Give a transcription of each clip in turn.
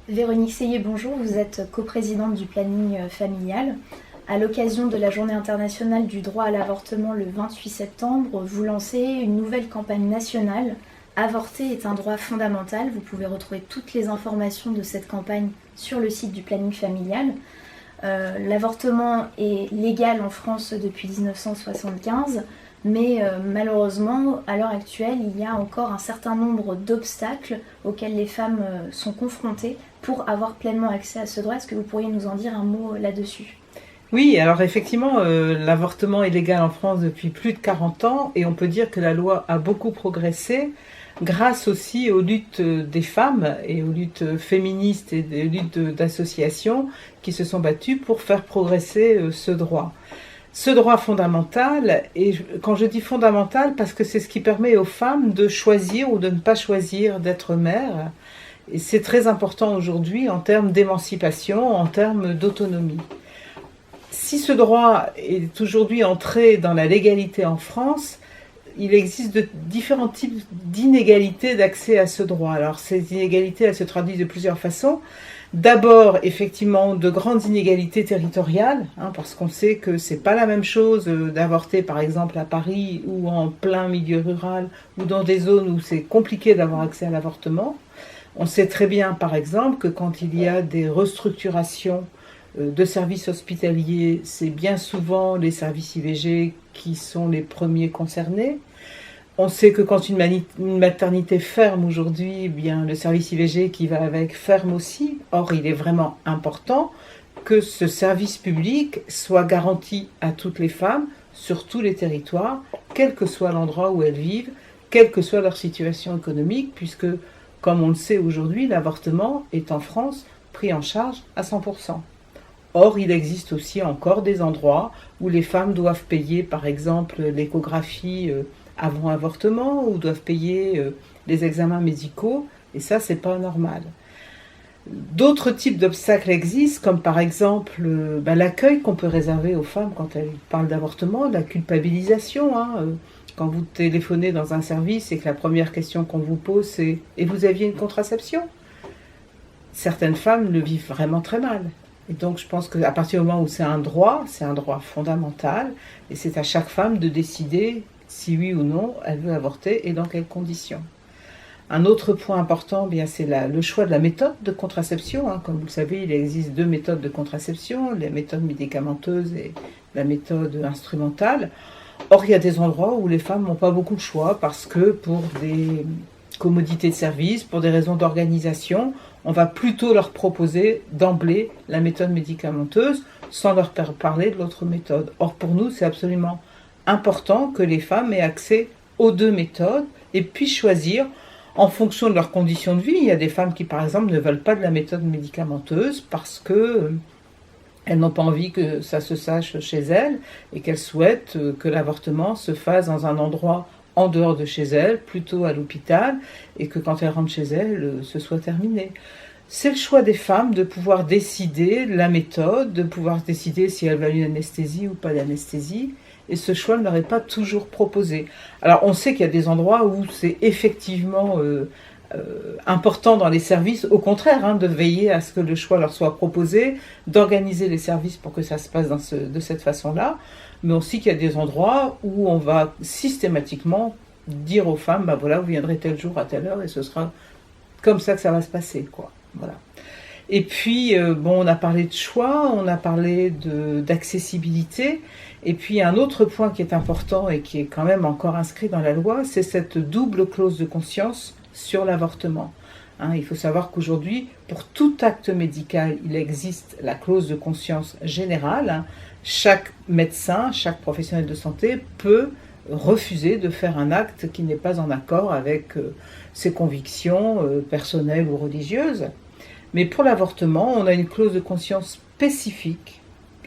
Véronique Seyé, bonjour, vous êtes coprésidente du planning familial. À l'occasion de la Journée internationale du droit à l'avortement le 28 septembre, vous lancez une nouvelle campagne nationale. Avorter est un droit fondamental. Vous pouvez retrouver toutes les informations de cette campagne sur le site du planning familial. L'avortement est légal en France depuis 1975, mais malheureusement, à l'heure actuelle, il y a encore un certain nombre d'obstacles auxquels les femmes sont confrontées pour avoir pleinement accès à ce droit. Est-ce que vous pourriez nous en dire un mot là-dessus ? Oui, alors effectivement, l'avortement est légal en France depuis plus de 40 ans et on peut dire que la loi a beaucoup progressé grâce aussi aux luttes des femmes et aux luttes féministes et des luttes d'associations qui se sont battues pour faire progresser ce droit. Ce droit fondamental, et quand je dis fondamental, parce que c'est ce qui permet aux femmes de choisir ou de ne pas choisir d'être mère, et c'est très important aujourd'hui en termes d'émancipation, en termes d'autonomie. Si ce droit est aujourd'hui entré dans la légalité en France, il existe de différents types d'inégalités d'accès à ce droit. Alors ces inégalités, elles se traduisent de plusieurs façons. D'abord, effectivement, de grandes inégalités territoriales, parce qu'on sait que c'est pas la même chose d'avorter, par exemple, à Paris ou en plein milieu rural ou dans des zones où c'est compliqué d'avoir accès à l'avortement. On sait très bien, par exemple, que quand il y a des restructurations de services hospitaliers, c'est bien souvent les services IVG qui sont les premiers concernés. On sait que quand une maternité ferme aujourd'hui, eh bien, le service IVG qui va avec ferme aussi. Or, il est vraiment important que ce service public soit garanti à toutes les femmes sur tous les territoires, quel que soit l'endroit où elles vivent, quelle que soit leur situation économique, puisque, comme on le sait aujourd'hui, l'avortement est en France pris en charge à 100%. Or, il existe aussi encore des endroits où les femmes doivent payer, par exemple, l'échographie avant avortement, ou doivent payer les examens médicaux, et ça, c'est pas normal. D'autres types d'obstacles existent, comme par exemple l'accueil qu'on peut réserver aux femmes quand elles parlent d'avortement, la culpabilisation. Quand vous téléphonez dans un service et que la première question qu'on vous pose, c'est « Et vous aviez une contraception ?» Certaines femmes le vivent vraiment très mal. Et donc je pense qu'à partir du moment où c'est un droit fondamental, et c'est à chaque femme de décider si oui ou non elle veut avorter et dans quelles conditions. Un autre point important, bien, c'est le choix de la méthode de contraception. Comme vous le savez, il existe deux méthodes de contraception, la méthode médicamenteuse et la méthode instrumentale. Or, il y a des endroits où les femmes n'ont pas beaucoup de choix parce que pour des commodités de service, pour des raisons d'organisation, on va plutôt leur proposer d'emblée la méthode médicamenteuse sans leur parler de l'autre méthode. Or, pour nous, c'est absolument important que les femmes aient accès aux deux méthodes et puissent choisir en fonction de leurs conditions de vie. Il y a des femmes qui, par exemple, ne veulent pas de la méthode médicamenteuse parce que elles n'ont pas envie que ça se sache chez elles et qu'elles souhaitent que l'avortement se fasse dans un endroit en dehors de chez elles, plutôt à l'hôpital, et que quand elles rentrent chez elles, ce soit terminé. C'est le choix des femmes de pouvoir décider la méthode, de pouvoir décider si elles veulent une anesthésie ou pas d'anesthésie, et ce choix ne leur est pas toujours proposé. Alors on sait qu'il y a des endroits où c'est effectivement important dans les services, au contraire, de veiller à ce que le choix leur soit proposé, d'organiser les services pour que ça se passe de cette façon-là, mais aussi qu'il y a des endroits où on va systématiquement dire aux femmes, voilà, vous viendrez tel jour à telle heure et ce sera comme ça que ça va se passer, quoi. Voilà. Et puis, on a parlé de choix, on a parlé d'accessibilité, et puis un autre point qui est important et qui est quand même encore inscrit dans la loi, c'est cette double clause de conscience sur l'avortement. Il faut savoir qu'aujourd'hui, pour tout acte médical, il existe la clause de conscience générale. Chaque médecin, chaque professionnel de santé peut refuser de faire un acte qui n'est pas en accord avec ses convictions personnelles ou religieuses. Mais pour l'avortement, on a une clause de conscience spécifique,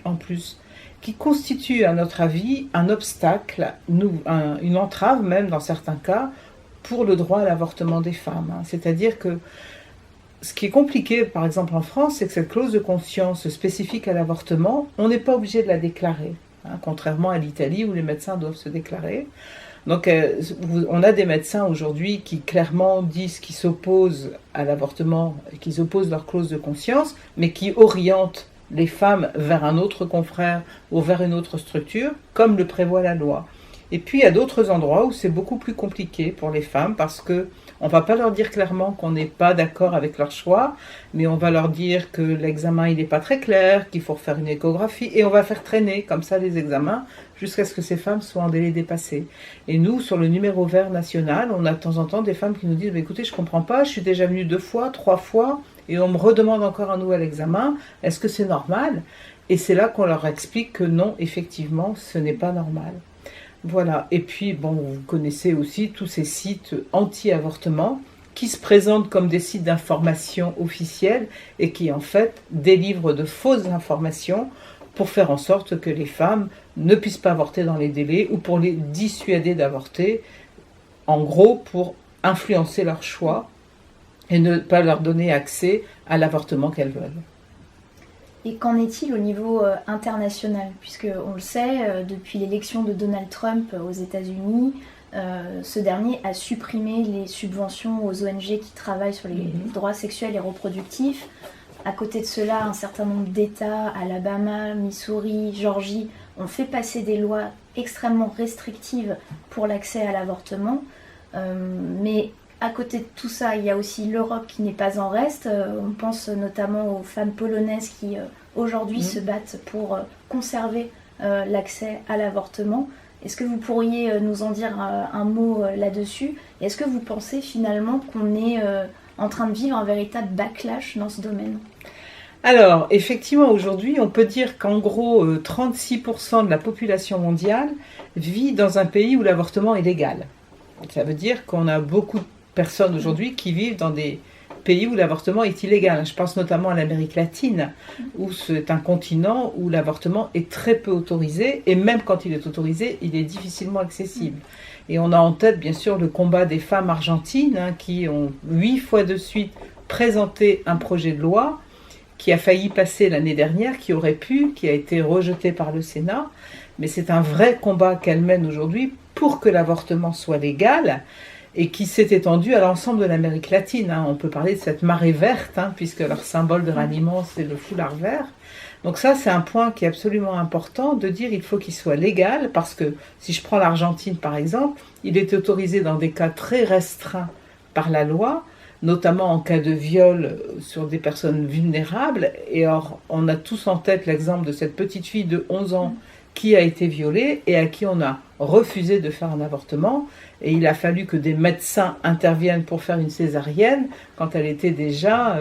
en plus, qui constitue, à notre avis, un obstacle, une entrave même dans certains cas, pour le droit à l'avortement des femmes. C'est-à-dire que ce qui est compliqué, par exemple en France, c'est que cette clause de conscience spécifique à l'avortement, on n'est pas obligé de la déclarer, contrairement à l'Italie où les médecins doivent se déclarer. Donc on a des médecins aujourd'hui qui clairement disent qu'ils s'opposent à l'avortement, qu'ils opposent leur clause de conscience, mais qui orientent les femmes vers un autre confrère ou vers une autre structure, comme le prévoit la loi. Et puis il y a d'autres endroits où c'est beaucoup plus compliqué pour les femmes parce que on va pas leur dire clairement qu'on n'est pas d'accord avec leur choix, mais on va leur dire que l'examen il n'est pas très clair, qu'il faut refaire une échographie et on va faire traîner comme ça les examens jusqu'à ce que ces femmes soient en délai dépassé. Et nous, sur le numéro vert national, on a de temps en temps des femmes qui nous disent écoutez, je comprends pas, je suis déjà venue 2 fois, 3 fois et on me redemande encore un nouvel examen, est-ce que c'est normal? Et c'est là qu'on leur explique que non, effectivement, ce n'est pas normal. Voilà, et puis bon, vous connaissez aussi tous ces sites anti-avortement qui se présentent comme des sites d'information officiels et qui en fait délivrent de fausses informations pour faire en sorte que les femmes ne puissent pas avorter dans les délais ou pour les dissuader d'avorter, en gros pour influencer leur choix et ne pas leur donner accès à l'avortement qu'elles veulent. Et qu'en est-il au niveau international? Puisque on le sait, depuis l'élection de Donald Trump aux États-Unis, ce dernier a supprimé les subventions aux ONG qui travaillent sur les droits sexuels et reproductifs. À côté de cela, un certain nombre d'États, Alabama, Missouri, Georgie, ont fait passer des lois extrêmement restrictives pour l'accès à l'avortement. Mais à côté de tout ça, il y a aussi l'Europe qui n'est pas en reste. On pense notamment aux femmes polonaises qui aujourd'hui se battent pour conserver l'accès à l'avortement. Est-ce que vous pourriez nous en dire un mot là-dessus? Et est-ce que vous pensez finalement qu'on est en train de vivre un véritable backlash dans ce domaine? Alors, effectivement, aujourd'hui, on peut dire qu'en gros, 36% de la population mondiale vit dans un pays où l'avortement est légal. Ça veut dire qu'on a beaucoup de personnes aujourd'hui qui vivent dans des pays où l'avortement est illégal. Je pense notamment à l'Amérique latine, où c'est un continent où l'avortement est très peu autorisé, et même quand il est autorisé, il est difficilement accessible. Et on a en tête, bien sûr, le combat des femmes argentines, qui ont 8 fois de suite présenté un projet de loi qui a failli passer l'année dernière, qui aurait pu, qui a été rejeté par le Sénat. Mais c'est un vrai combat qu'elles mènent aujourd'hui pour que l'avortement soit légal, et qui s'est étendu à l'ensemble de l'Amérique latine. On peut parler de cette marée verte, puisque leur symbole de ralliement, c'est le foulard vert. Donc ça, c'est un point qui est absolument important, de dire il faut qu'il soit légal, parce que si je prends l'Argentine par exemple, il est autorisé dans des cas très restreints par la loi, notamment en cas de viol sur des personnes vulnérables. Et or, on a tous en tête l'exemple de cette petite fille de 11 ans qui a été violée et à qui on a refusé de faire un avortement. Et il a fallu que des médecins interviennent pour faire une césarienne quand elle était déjà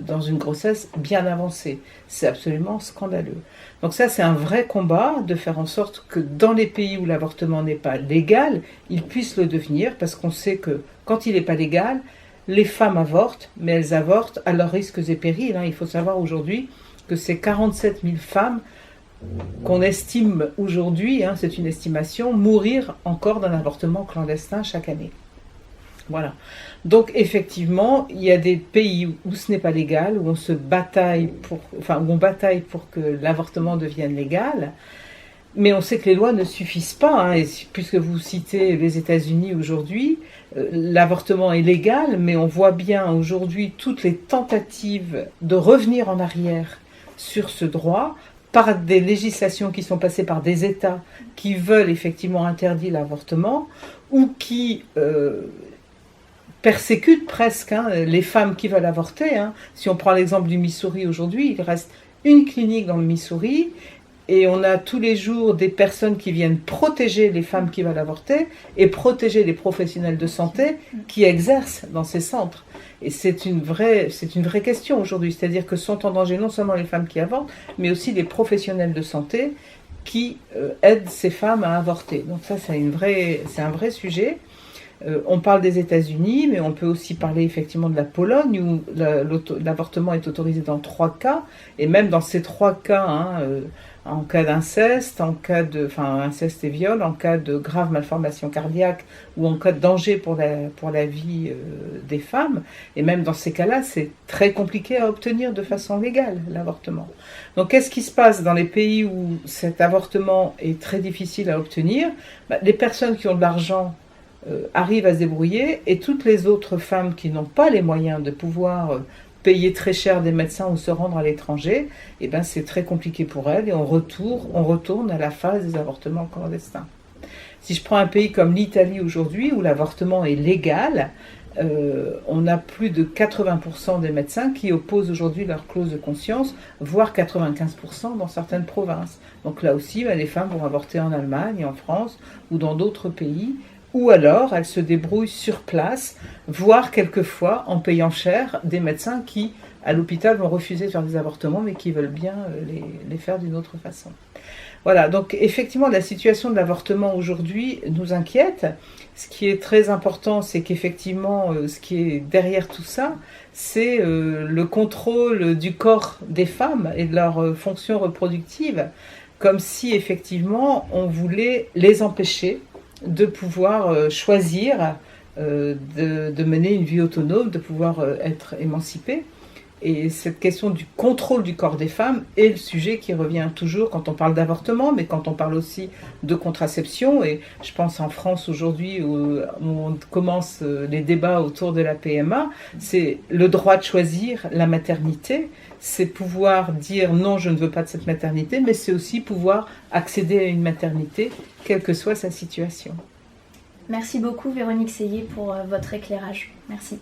dans une grossesse bien avancée. C'est absolument scandaleux. Donc ça, c'est un vrai combat de faire en sorte que dans les pays où l'avortement n'est pas légal, il puisse le devenir, parce qu'on sait que quand il n'est pas légal, les femmes avortent, mais elles avortent à leurs risques et périls. Il faut savoir aujourd'hui que c'est 47 000 femmes qu'on estime aujourd'hui, c'est une estimation, mourir encore d'un avortement clandestin chaque année. Voilà. Donc effectivement, il y a des pays où ce n'est pas légal, où on se bataille où on bataille pour que l'avortement devienne légal. Mais on sait que les lois ne suffisent pas, et puisque vous citez les États-Unis aujourd'hui, l'avortement est légal, mais on voit bien aujourd'hui toutes les tentatives de revenir en arrière sur ce droit par des législations qui sont passées par des États qui veulent effectivement interdire l'avortement ou qui persécutent presque les femmes qui veulent avorter. Si on prend l'exemple du Missouri aujourd'hui, il reste une clinique dans le Missouri et on a tous les jours des personnes qui viennent protéger les femmes qui veulent avorter et protéger les professionnels de santé qui exercent dans ces centres. Et c'est une vraie question aujourd'hui, c'est-à-dire que sont en danger non seulement les femmes qui avortent, mais aussi les professionnels de santé qui aident ces femmes à avorter. Donc ça, c'est un vrai sujet. On parle des États-Unis, mais on peut aussi parler effectivement de la Pologne, où l'avortement est autorisé dans 3 cas, et même dans ces 3 cas, en cas d'inceste, inceste et viol, en cas de grave malformation cardiaque ou en cas de danger pour la vie des femmes. Et même dans ces cas-là, c'est très compliqué à obtenir de façon légale, l'avortement. Donc qu'est-ce qui se passe dans les pays où cet avortement est très difficile à obtenir? Les personnes qui ont de l'argent arrivent à se débrouiller, et toutes les autres femmes qui n'ont pas les moyens de pouvoir payer très cher des médecins ou se rendre à l'étranger, eh ben c'est très compliqué pour elles, et on retourne à la phase des avortements clandestins. Si je prends un pays comme l'Italie aujourd'hui, où l'avortement est légal, on a plus de 80% des médecins qui opposent aujourd'hui leur clause de conscience, voire 95% dans certaines provinces. Donc là aussi, les femmes vont avorter en Allemagne, en France ou dans d'autres pays, ou alors elles se débrouillent sur place, voire quelquefois en payant cher des médecins qui, à l'hôpital, vont refuser de faire des avortements, mais qui veulent bien les faire d'une autre façon. Voilà, donc effectivement, la situation de l'avortement aujourd'hui nous inquiète. Ce qui est très important, c'est qu'effectivement, ce qui est derrière tout ça, c'est le contrôle du corps des femmes et de leur fonction reproductive, comme si effectivement on voulait les empêcher de pouvoir choisir de mener une vie autonome, de pouvoir être émancipée. Et cette question du contrôle du corps des femmes est le sujet qui revient toujours quand on parle d'avortement, mais quand on parle aussi de contraception. Et je pense en France aujourd'hui, où on commence les débats autour de la PMA, c'est le droit de choisir la maternité, c'est pouvoir dire non, je ne veux pas de cette maternité, mais c'est aussi pouvoir accéder à une maternité, quelle que soit sa situation. Merci beaucoup Véronique Seillé pour votre éclairage. Merci.